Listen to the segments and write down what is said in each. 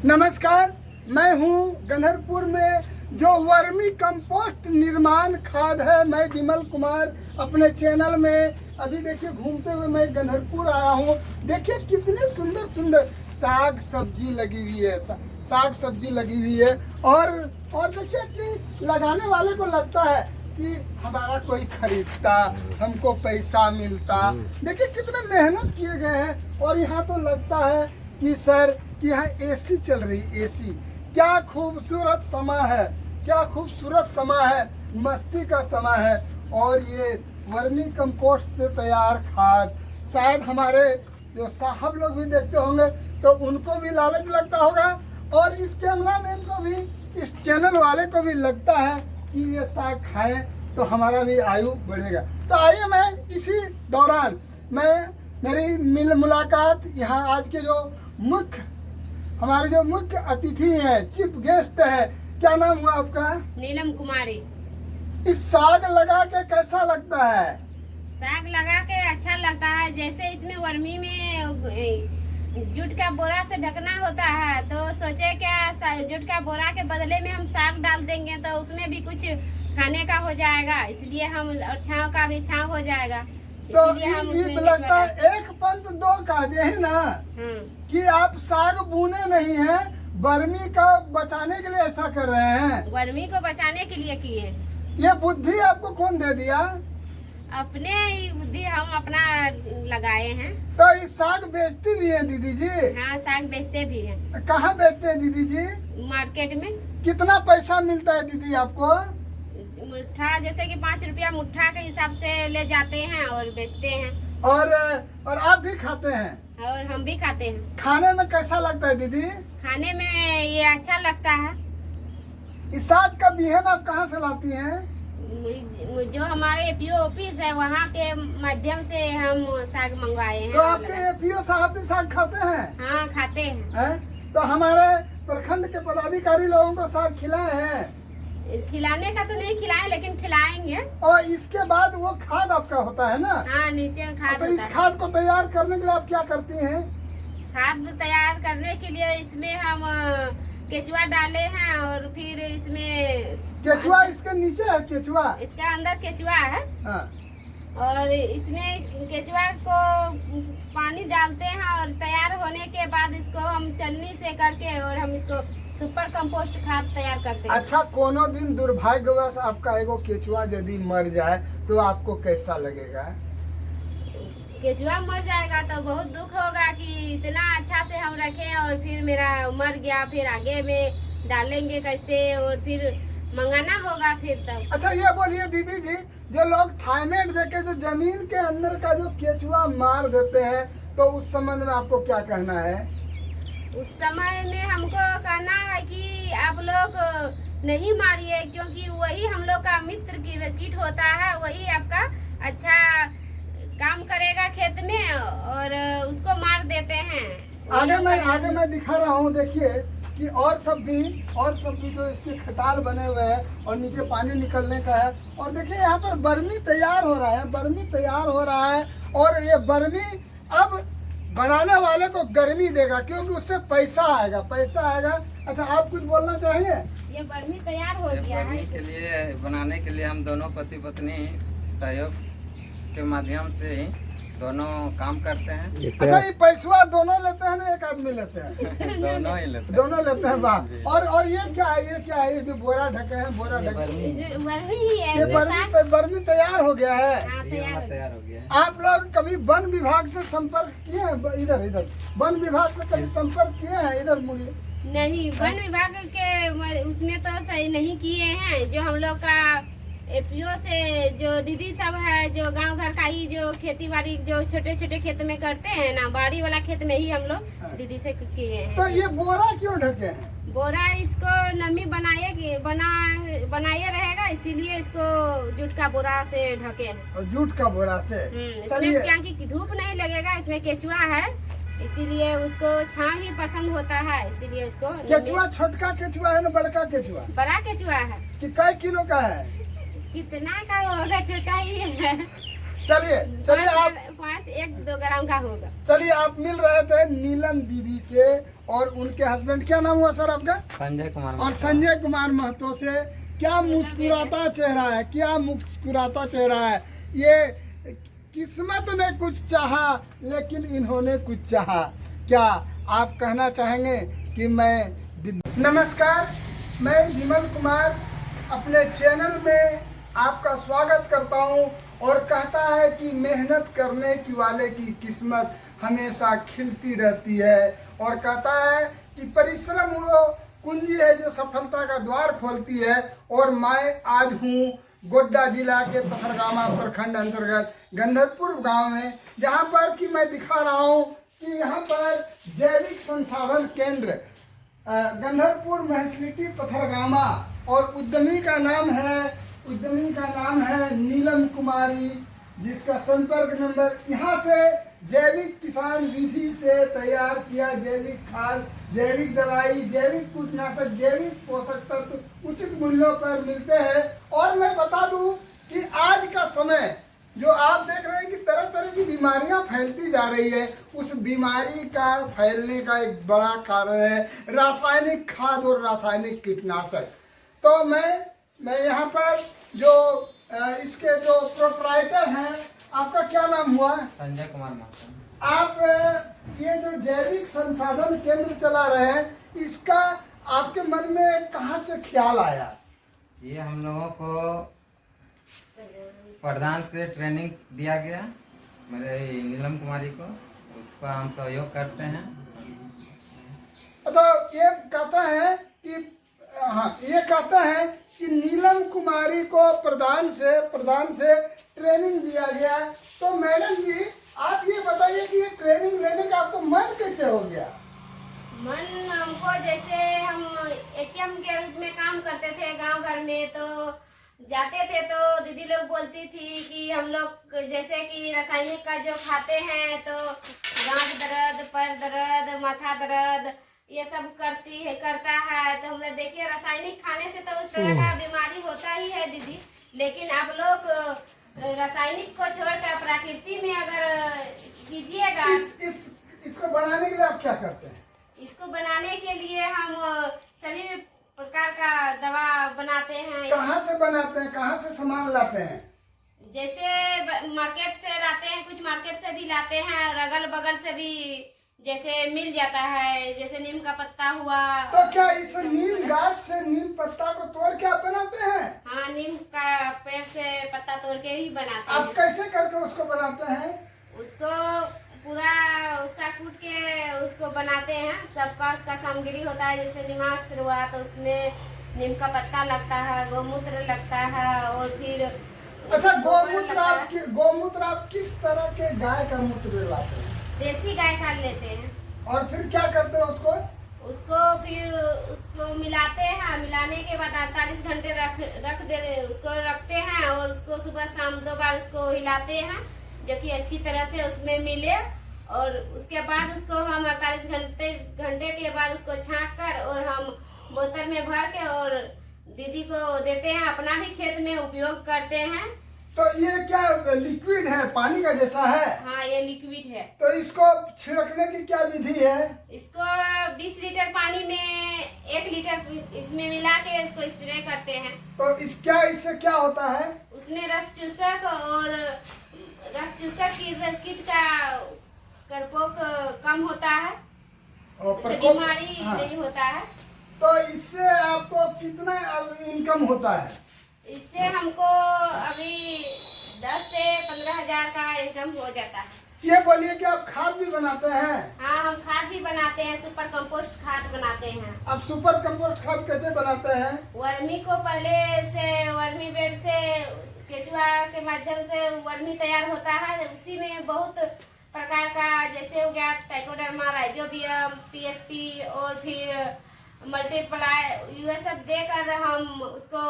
नमस्कार, मैं हूं गंधरपुर में जो वर्मी कंपोस्ट निर्माण खाद है। मैं विमल कुमार अपने चैनल में अभी देखिए घूमते हुए मैं गंधरपुर आया हूं। देखिए कितने सुंदर सुंदर साग सब्जी लगी हुई है, साग सब्जी लगी हुई है। और देखिए कि लगाने वाले को लगता है कि हमारा कोई खरीदता, हमको पैसा मिलता। देखिए कितने मेहनत किए गए हैं। और यहाँ तो लगता है कि सर कि यहाँ एसी चल रही, एसी। क्या खूबसूरत समय है, क्या खूबसूरत समय है, मस्ती का समय है। और ये वर्मी कंपोस्ट से तैयार खाद शायद हमारे जो साहब लोग भी देखते होंगे तो उनको भी लालच लगता होगा, और इस कैमरामैन को भी, इस चैनल वाले को भी लगता है कि ये साग खाएं तो हमारा भी आयु बढ़ेगा। तो आइए मैं इसी दौरान मेरी मुलाकात यहाँ आज के जो हमारे जो मुख्य अतिथि हैं, चीफ गेस्ट है। क्या नाम हुआ आपका? नीलम कुमारी। इस साग लगा के कैसा लगता है? साग लगा के अच्छा लगता है। जैसे इसमें वर्मी में जूट का बोरा से ढकना होता है, तो सोचे क्या जूट का बोरा के बदले में हम साग डाल देंगे तो उसमें भी कुछ खाने का हो जाएगा, इसलिए हम, और छांव का भी छांव हो जाएगा। तो ये लगता है एक पंथ दो काजे है ना, कि आप साग बुने नहीं है, वर्मी का बचाने के लिए ऐसा कर रहे हैं। वर्मी को बचाने के लिए किए। ये बुद्धि आपको कौन दे दिया? अपने ही बुद्धि हम अपना लगाए हैं। तो ये साग बेचती भी है दीदी जी? हाँ, साग बेचते भी हैं। कहाँ बेचते हैं दीदी जी? मार्केट में। कितना पैसा मिलता है दीदी आपको? मुट्ठा, जैसे कि 5 रुपया मुट्ठा के हिसाब से ले जाते हैं और बेचते हैं। और आप भी खाते हैं? और हम भी खाते हैं। खाने में कैसा लगता है दीदी? खाने में ये अच्छा लगता है। इस साग का बिहन आप कहाँ से लाती हैं? जो हमारे एपीओ ऑफिस है वहाँ के माध्यम से हम साग मंगवाए हैं। तो आपके एपीओ साहब भी साग खाते हैं? हाँ, खाते हैं। तो हमारे प्रखंड के पदाधिकारी लोगों को साग खिलाए हैं? खिलाने का तो नहीं खिलाए, लेकिन खिलाएंगे। और इसके बाद वो खाद आपका होता है ना? हाँ, नीचे में खाद तो होता इस है। खाद को तैयार करने के लिए आप क्या करती हैं? खाद तैयार करने के लिए इसमें हम केचुआ डाले हैं, और फिर इसमें केचुआ इसके नीचे है? केचुआ इसका अंदर केचुआ है। हाँ। और इसमें केचुआ को पानी डालते हैं, और तैयार होने के बाद इसको हम चलनी से करके और हम इसको सुपर कंपोस्ट खाद तैयार करते हैं। अच्छा, कोनो दिन दुर्भाग्यवश आपका एगो केचुआ यदि मर जाए तो आपको कैसा लगेगा? केचुआ मर जाएगा तो बहुत दुख होगा कि इतना अच्छा से हम रखे और फिर मेरा मर गया, फिर आगे में डालेंगे कैसे, और फिर मंगाना होगा फिर तब। अच्छा, ये बोलिए दीदी जी, जो लोग थायमेट देके जो जमीन के अंदर का जो केचुआ मार देते हैं, तो उस संबंध में आपको क्या कहना है? उस समय में हमको कहना है कि आप लोग नहीं मारिए, क्योंकि वही हम लोग का मित्र कीट होता है, वही आपका अच्छा काम करेगा खेत में, और उसको मार देते हैं। आगे मैं दिखा रहा हूँ। देखिए कि और सब भी जो इसके खटाल बने हुए हैं और नीचे पानी निकलने का है। और देखिए यहाँ पर बर्मी तैयार हो रहा है, बर्मी तैयार हो रहा है। और ये बर्मी अब बनाने वाले को गर्मी देगा, क्योंकि उससे पैसा आएगा, पैसा आएगा। अच्छा, आप कुछ बोलना चाहेंगे? ये बर्मी तैयार हो गया है। बर्मी के लिए बनाने के लिए हम दोनों पति पत्नी सहयोग के माध्यम से ही दोनों काम करते हैं। अच्छा, ये पैसा दोनों लेते हैं ना एक आदमी लेते हैं? दोनों ही लेते हैं। दोनों लेते हैं। वाह। और ये क्या है, ये क्या है? ये जो बोरा ढके हैं, बोरा ढके, बर्मी ही है। ये बर्मी तैयार हो गया है। हाँ, तैयार हो गया है। आप लोग कभी वन विभाग से संपर्क किए हैं? इधर वन विभाग से कभी संपर्क किए हैं? इधर मुड़िए। नहीं, वन विभाग के उसमें तो सही नहीं किए हैं। जो हम लोग का एपीओ से जो दीदी सब है, जो गांव घर का ही जो खेती बाड़ी जो छोटे छोटे खेत में करते हैं ना, बाड़ी वाला खेत में ही हम लोग दीदी से किए हैं। तो ये बोरा क्यों ढके हैं? बोरा इसको नमी बनाए रहेगा, इसीलिए इसको जूट का बोरा से ढके हैं। और जूट का बोरा से। इसमें क्या कि धूप नहीं लगेगा, इसमें केचुआ है, इसीलिए उसको छांव ही पसंद होता है, इसीलिए उसको। केचुआ छोटका केचुआ है ना बड़का केचुआ? बड़ा केचुआ है। कि कई किलो का है? कितना का होगा, छोटा ही है। चलिए चलिए आप 1-2 ग्राम का होगा। चलिए आप मिल रहे थे नीलम दीदी से और उनके हस्बैंड, क्या नाम हुआ सर आपका? संजय कुमार और संजय कुमार महतो से। क्या मुस्कुराता चेहरा है, क्या मुस्कुराता चेहरा है। ये किस्मत ने कुछ चाहा लेकिन इन्होंने कुछ चाहा। क्या आप कहना चाहेंगे कि नमस्कार, मैं विमल कुमार अपने चैनल में आपका स्वागत करता हूं और कहता है कि मेहनत करने की वाले की किस्मत हमेशा खिलती रहती है और कहता है कि परिश्रम वो कुंजी है जो सफलता का द्वार खोलती है। और मैं आज हूँ गोड्डा जिला के पथरगामा प्रखंड अंतर्गत गंधरपुर गांव में, जहां पर कि मैं दिखा रहा हूं कि यहाँ पर जैविक संसाधन केंद्र गंधरपुर महसलिटी पथरगामा और उद्यमी का नाम है नीलम कुमारी, जिसका संपर्क नंबर। यहाँ से जैविक किसान विधि से तैयार किया जैविक खाद, जैविक दवाई, जैविक कीटनाशक, जैविक पोषक तत्व उचित मूल्यों पर मिलते हैं। और मैं बता दूं कि आज का समय जो आप देख रहे हैं कि तरह तरह की बीमारियां फैलती जा रही है, उस बीमारी का फैलने का एक बड़ा कारण है रासायनिक खाद और रासायनिक कीटनाशक। तो मैं यहाँ पर जो इसके जो प्रोप्राइटर हैं, आपका क्या नाम हुआ? संजय कुमार महतो। आप ये जो जैविक संसाधन केंद्र चला रहे हैं, इसका आपके मन में कहाँ से ख्याल आया? ये हम लोगों को प्रधान से ट्रेनिंग दिया गया, मेरे नीलम कुमारी को, उसका हम सहयोग करते हैं। तो ये कहता है कि नीलम कुमारी को प्रधान से ट्रेनिंग दिया गया। तो मैडम जी आप ये बताइए कि ये ट्रेनिंग लेने का आपको मन कैसे हो गया? मन हमको, जैसे हम एटीएम के रूप में काम करते थे गांव घर में, तो जाते थे तो दीदी लोग बोलती थी कि हम लोग जैसे कि रासायनिक का जो खाते हैं तो गांठ दर्द, पैर दर्द, माथा दर्द ये सब करता है। तो हम लोग देखिए रासायनिक खाने से तो उस तरह का बीमारी होता ही है दीदी, लेकिन आप लोग रासायनिक को छोड़कर प्रकृति में अगर कीजिएगा। इसको बनाने के लिए आप क्या करते हैं? इसको बनाने के लिए हम सभी प्रकार का दवा बनाते हैं। कहाँ से बनाते हैं, कहाँ से सामान लाते हैं? जैसे मार्केट से लाते हैं, कुछ मार्केट से भी लाते हैं, अगल बगल से भी जैसे मिल जाता है, जैसे नीम का पत्ता हुआ। तो क्या इस नीम गाछ से नीम पत्ता को तोड़ के आप बनाते हैं? हाँ, नीम का पेड़ से पत्ता तोड़ के ही बनाते हैं। आप कैसे करके उसको बनाते हैं? उसको पूरा उसका कूट के उसको बनाते हैं। सबका उसका सामग्री होता है, जैसे निमास हुआ तो उसमें नीम का पत्ता लगता है, गोमूत्र लगता है और फिर। अच्छा, गोमूत्र आप किस तरह के गाय का मूत्र लाते हैं? देसी गाय का लेते हैं। और फिर क्या करते हैं उसको? उसको मिलाते हैं, मिलाने के बाद 48 घंटे उसको रखते हैं और उसको सुबह शाम 2 बार उसको हिलाते हैं, जो कि अच्छी तरह से उसमें मिले। और उसके बाद उसको हम 48 घंटे के बाद उसको छांक कर और हम बोतल में भर के और दीदी को देते हैं, अपना भी खेत में उपयोग करते हैं। तो ये क्या लिक्विड है, पानी का जैसा है? हाँ, ये लिक्विड है। तो इसको छिड़कने की क्या विधि है? इसको 20 लीटर पानी में 1 लीटर इसमें मिला के इसको स्प्रे करते हैं। तो इससे क्या होता है? उसमें रस चूसक की कीट का प्रकोप कम होता है, इससे बीमारी नहीं होता है। तो इससे आपको कितना इनकम होता है? इससे हमको अभी 10 से 15 हजार का इनकम हो जाता है। ये बोलिए कि आप खाद भी बनाते हैं? हाँ, हम खाद भी बनाते हैं, सुपर कंपोस्ट खाद बनाते हैं। आप सुपर कंपोस्ट खाद कैसे बनाते हैं? वर्मी को पहले से वर्मी बेड से केचुआ के माध्यम से वर्मी तैयार होता है, उसी में बहुत प्रकार का जैसे हो गया ट्राइकोडर्मा, राइजोबियम, पीएसपी और फिर मल्टीप्लाई, ये सब देकर हम उसको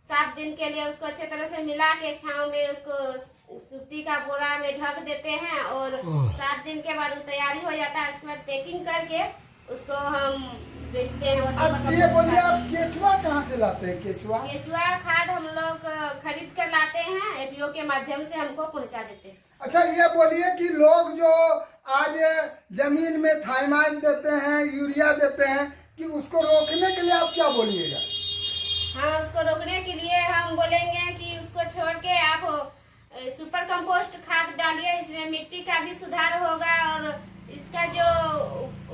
7 दिन के लिए उसको अच्छे तरह से मिला के छांव में उसको सूती का बोरा में ढक देते हैं और 7 दिन के बाद वो तैयारी हो जाता है। उसके बाद पैकिंग करके उसको हम बेचते हैं वो अब ये बोलिए आप केचुआ कहाँ से लाते हैं? केचुआ केचुआ खाद हम लोग खरीद कर लाते हैं, एपीओ के माध्यम से हमको पहुंचा देते हैं। अच्छा ये बोलिए कि लोग जो आज जमीन में थाइमाइड देते हैं, यूरिया देते हैं, कि उसको रोकने के लिए आप क्या बोलिएगा? हाँ, उसको रोकने के लिए हम बोलेंगे कि उसको छोड़ के आप सुपर कंपोस्ट खाद डालिए, इसमें मिट्टी का भी सुधार होगा और इसका जो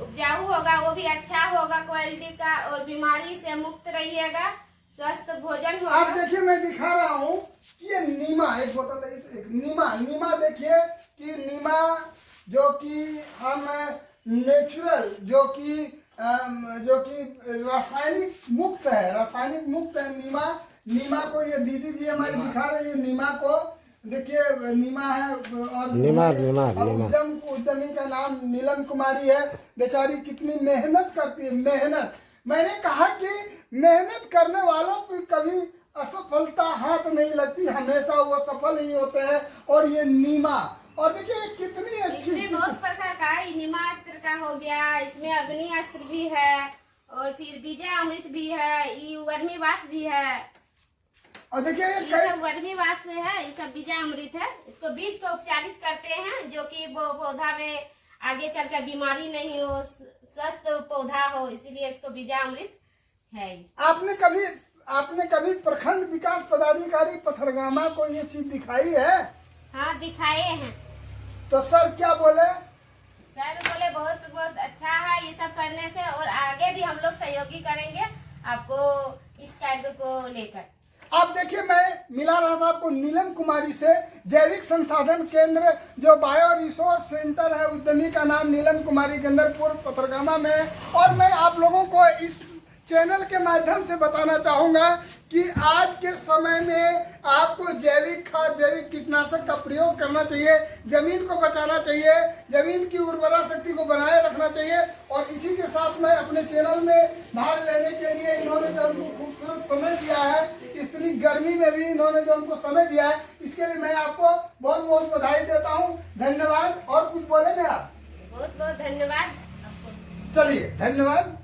उपजाऊ होगा वो भी अच्छा होगा क्वालिटी का, और बीमारी से मुक्त रहिएगा, स्वस्थ भोजन होगा। आप देखिए मैं दिखा रहा हूँ कि ये नीमा, एक बोतल एक नीमा देखिए कि नीमा जो कि हम नेचुरल जो कि रासायनिक मुक्त है नीमा को ये दीदी जी हमारे दिखा रही है नीमा को। देखिए नीमा है और उद्यमी का नाम नीलम कुमारी है। बेचारी कितनी मेहनत करती है, मेहनत। मैंने कहा कि मेहनत करने वालों की कभी असफलता हाथ नहीं लगती, हमेशा वो सफल ही होते हैं। और ये नीमा, और देखिए कितनी अच्छी, इसमें बहुत प्रकार का है, नीमा अस्त्र का हो गया, इसमें अग्नि अस्त्र भी है, और फिर बीजा अमृत भी है, ये वर्मीवास भी है। और देखिए ये सब वर्मीवास से है, ये सब बीजा अमृत है। इसको बीज को उपचारित करते हैं जो कि वो पौधा में आगे चलकर बीमारी नहीं हो, स्वस्थ पौधा हो, इसीलिए इसको बीजा अमृत है। आपने कभी प्रखंड विकास पदाधिकारी पथरगामा को ये चीज दिखाई है? हाँ, दिखाए हैं। तो सर क्या बोले? सर बोले बहुत बहुत अच्छा है ये सब करने से, और आगे भी हम लोग सहयोगी करेंगे आपको इस कार्य को लेकर। आप देखिए मैं मिला रहा था आपको नीलम कुमारी से, जैविक संसाधन केंद्र जो बायो रिसोर्स सेंटर है, उद्यमी का नाम नीलम कुमारी गंदरपुर पथरगामा में। और मैं आप लोगों को इस चैनल के माध्यम से बताना चाहूँगा कि आज के समय में आपको जैविक खाद, जैविक कीटनाशक का प्रयोग करना चाहिए, जमीन को बचाना चाहिए, जमीन की उर्वरा शक्ति को बनाए रखना चाहिए। और इसी के साथ में अपने चैनल में भाग लेने के लिए इन्होंने जो हमको खूबसूरत समय दिया है, इतनी गर्मी में भी इन्होंने जो हमको समय दिया है, इसके लिए मैं आपको बहुत बहुत बधाई देता हूँ। धन्यवाद। और कुछ बोले मैं आप? बहुत बहुत धन्यवाद। चलिए धन्यवाद।